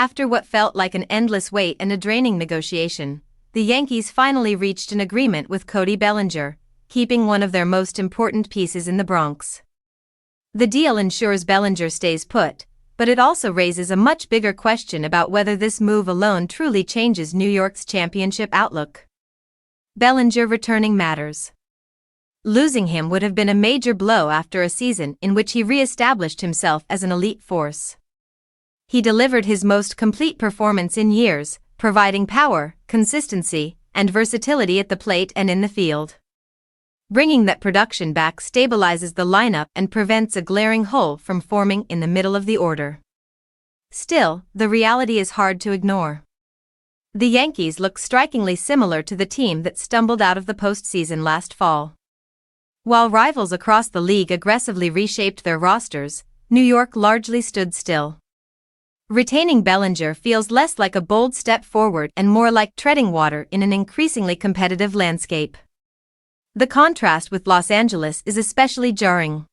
After what felt like an endless wait and a draining negotiation, the Yankees finally reached an agreement with Cody Bellinger, keeping one of their most important pieces in the Bronx. The deal ensures Bellinger stays put, but it also raises a much bigger question about whether this move alone truly changes New York's championship outlook. Bellinger returning matters. Losing him would have been a major blow after a season in which he re-established himself as an elite force. He delivered his most complete performance in years, providing power, consistency, and versatility at the plate and in the field. Bringing that production back stabilizes the lineup and prevents a glaring hole from forming in the middle of the order. Still, the reality is hard to ignore. The Yankees look strikingly similar to the team that stumbled out of the postseason last fall. While rivals across the league aggressively reshaped their rosters, New York largely stood still. Retaining Bellinger feels less like a bold step forward and more like treading water in an increasingly competitive landscape. The contrast with Los Angeles is especially jarring.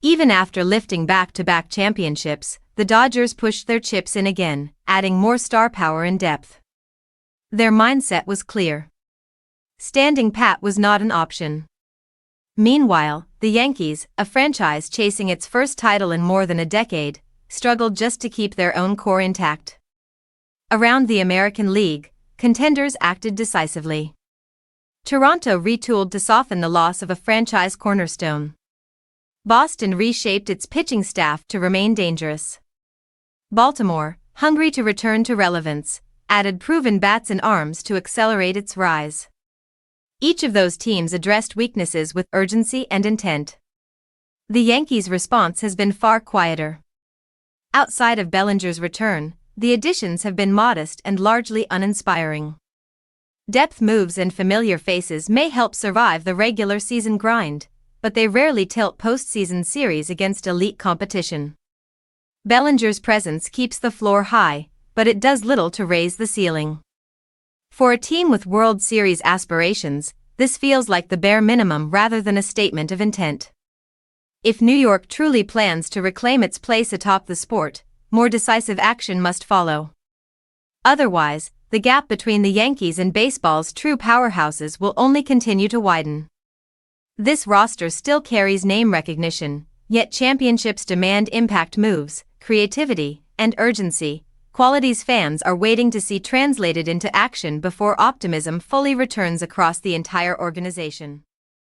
Even after lifting back-to-back championships, the Dodgers pushed their chips in again, adding more star power and depth. Their mindset was clear. Standing pat was not an option. Meanwhile, the Yankees, a franchise chasing its first title in more than a decade, struggled just to keep their own core intact. Around the American League, contenders acted decisively. Toronto retooled to soften the loss of a franchise cornerstone. Boston reshaped its pitching staff to remain dangerous. Baltimore, hungry to return to relevance, added proven bats and arms to accelerate its rise. Each of those teams addressed weaknesses with urgency and intent. The Yankees' response has been far quieter. Outside of Bellinger's return, the additions have been modest and largely uninspiring. Depth moves and familiar faces may help survive the regular season grind, but they rarely tilt postseason series against elite competition. Bellinger's presence keeps the floor high, but it does little to raise the ceiling. For a team with World Series aspirations, this feels like the bare minimum rather than a statement of intent. If New York truly plans to reclaim its place atop the sport, more decisive action must follow. Otherwise, the gap between the Yankees and baseball's true powerhouses will only continue to widen. This roster still carries name recognition, yet championships demand impact moves, creativity, and urgency, qualities fans are waiting to see translated into action before optimism fully returns across the entire organization.